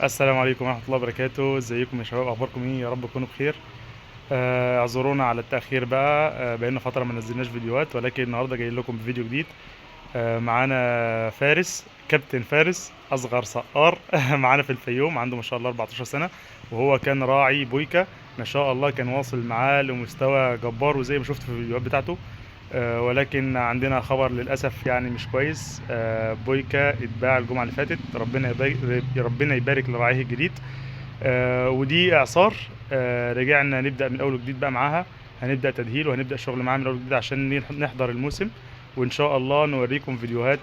السلام عليكم ورحمة الله وبركاته. ازيكم يا شباب؟ اخباركم ايه؟ يا رب تكونوا بخير. اعذرونا على التأخير بقى. بقينا فترة ما نزلناش فيديوهات، ولكن النهارده جاي لكم بفيديو جديد. معانا فارس، كابتن فارس اصغر صقار معانا في الفيوم، عنده ما شاء الله 14 سنة، وهو كان راعي بويكا. ما شاء الله كان واصل معاه لمستوى جبار، وزي ما شفت في الفيديوهات بتاعته. ولكن عندنا خبر للأسف يعني مش كويس. بويكا اتباع الجمعة اللي فاتت. ربنا يبارك لراعيه الجديد. ودي إعصار. رجعنا نبدأ من أول وجديد بقى معاها. هنبدأ تدهيل وهنبدأ شغل معاها من أول وجديد عشان نحضر الموسم، وإن شاء الله نوريكم فيديوهات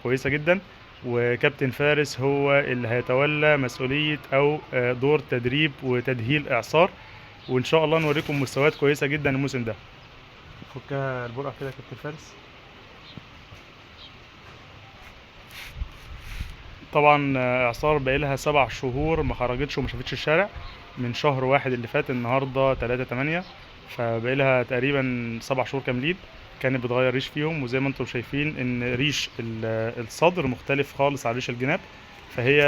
كويسة جدا. وكابتن فارس هو اللي هيتولى مسؤولية أو دور تدريب وتدهيل إعصار، وإن شاء الله نوريكم مستويات كويسة جدا الموسم ده. فكها البرقع كده يا كابتن فارس. طبعا اعصار بقالها 7 شهور ما خرجتش وما شافتش الشارع. من شهر واحد اللي فات، النهارده 3/8، فبقالها تقريبا 7 شهور كاملين. كانت بتغير ريش فيهم، وزي ما انتم شايفين ان ريش الصدر مختلف خالص عن ريش الجناب. فهي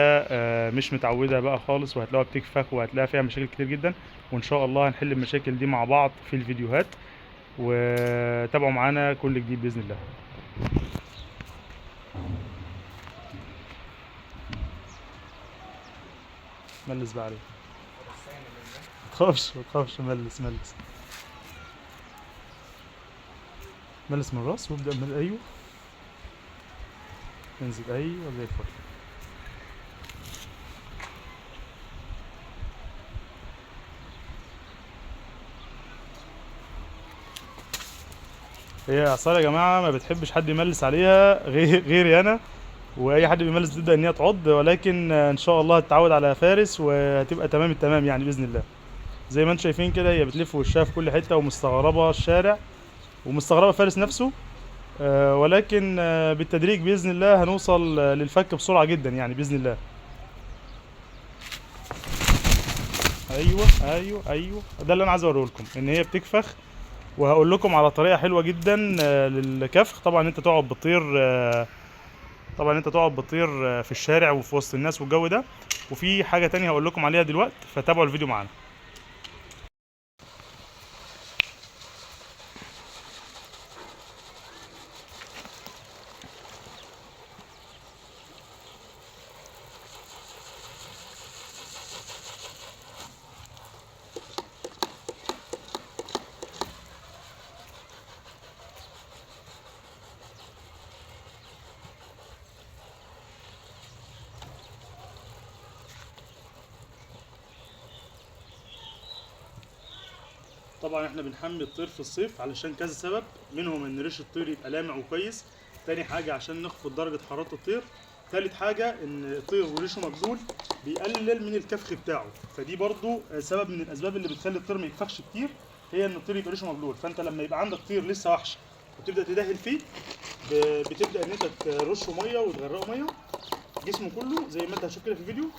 مش متعودة بقى خالص، وهتلاقوها بتكفك وهتلاقي فيها مشاكل كتير جدا. وان شاء الله هنحل المشاكل دي مع بعض في الفيديوهات، وتابعوا معانا كل جديد بإذن الله. ملس بقى عليه. ما تخافش ملس ملس. ملس من الراس وابدأ من ايوه. انزل ايوه زي الفل. هي اعصار يا جماعه ما بتحبش حد يملس عليها غيري انا. واي حد بيملس بتبدا ان هي تعض، ولكن ان شاء الله هتتعود على فارس وهتبقى تمام التمام يعني باذن الله. زي ما انتم شايفين كده، هي بتلف وشها في كل حته ومستغربه الشارع ومستغربه فارس نفسه. ولكن بالتدريج باذن الله هنوصل للفك بسرعه جدا يعني باذن الله. ايوه ايوه ايوه، ده اللي انا عايز اوريه لكم، ان هي بتكفخ. وهقول لكم على طريقه حلوه جدا للكفخ. طبعا انت تقعد بتطير، في الشارع وفي وسط الناس والجو ده. وفي حاجه تانية هقول لكم عليها دلوقتي، فتابعوا الفيديو معانا. طبعا احنا بنحمي الطير في الصيف علشان كذا سبب، منهم ان ريش الطير يبقى لامع وكويس. تاني حاجة عشان نخفض درجة حرارة الطير. تالت حاجة ان الطير وريشه مبلول بيقلل من الكفخ بتاعه، فدي برضو سبب من الاسباب اللي بتخلي الطير ما يكفخش كتير، هي ان الطير يبقى ريشه مبلول. فانت لما يبقى عندك طير لسه وحش وتبدا تدهل فيه، بتبدا ان انت ترشه ميه وتغرقه ميه جسمه كله، زي ما انت هتشوف كده في الفيديو،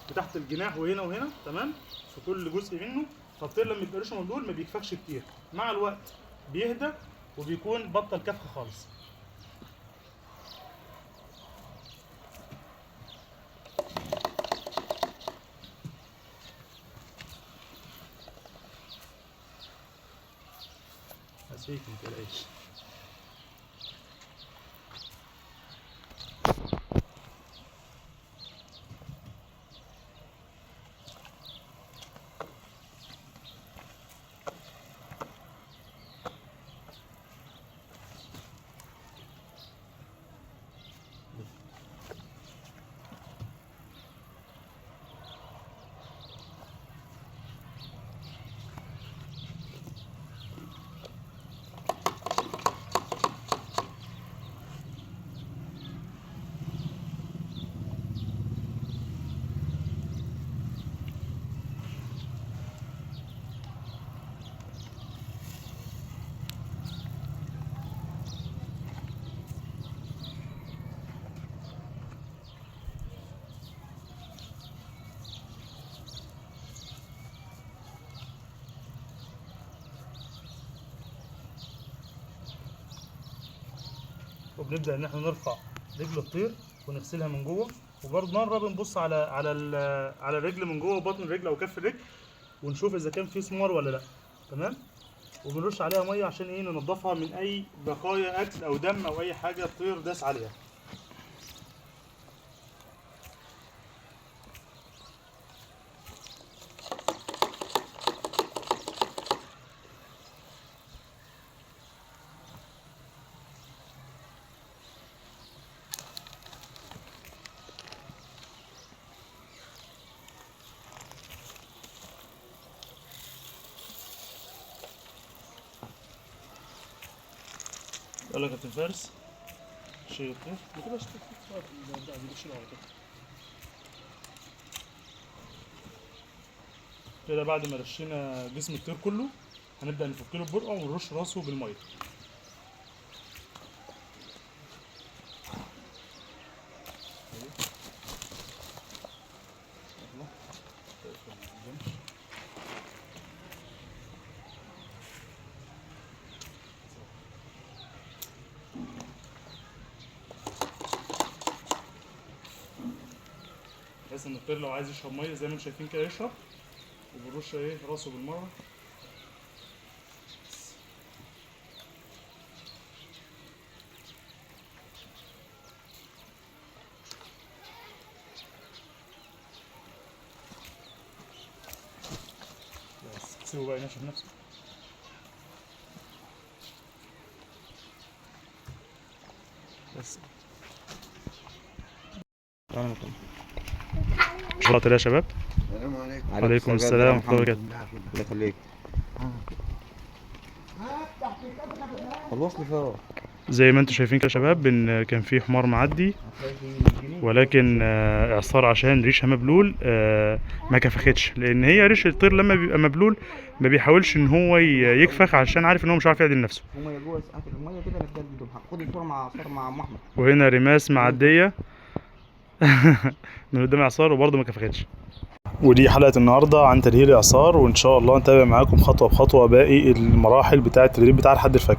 بتحت الجناح وهنا وهنا، تمام، في كل جزء منه. فالطير لما يبقى ريشه مبلول ما بيكفكش كتير، مع الوقت بيهدى وبيكون بطل كفخ خالص. بس هيك ما تقلقش. وبنبدا ان احنا نرفع رجل الطير ونغسلها من جوه وبرضه مرة بنبص على الرجل من جوه وبطن الرجل او كف الرجل، ونشوف اذا كان في سمار ولا لا. تمام. وبنرش عليها ميه عشان ايه؟ ننضفها من اي بقايا اكل او دم او اي حاجه الطير داس عليها. يلا يا كابتن فارس، شيل الطير ما تبقاش بيشيلها على كده. كده بعد ما رشينا جسم الطير كله هنبدأ نفك له البرقع ونرش راسه بالميه. بحيث ان الطير لو عايز يشرب ميه زي ما انتم شايفين كده يشرب، وبنرش ايه راسه بالمره. بس سيبه بقى ينشف نفسه. بس غلط يا شباب. السلام عليكم. وعليكم السلام ورحمة الله وبركاته. الله يخليك. خلصني فوق. زي ما انتم شايفين كده يا شباب ان كان في حمار معدي، ولكن اعصار عشان ريشها مبلول ما كفختش، لان هي ريش الطير لما بيبقى مبلول ما بيحاولش ان هو يكفخ عشان عارف ان هو مش عارف يعدل نفسه. هما جوه ساعات الميه كده نتجدد. خد الصوره مع عصار مع ام احمد. وهنا رماس معديه من قدام اعصار وبرضه ما كفختش. ودي حلقة النهاردة عن تدهير الإعصار، وإن شاء الله نتابع معاكم خطوة بخطوة باقي المراحل بتاعة التدريب بتاع لحد الفجر.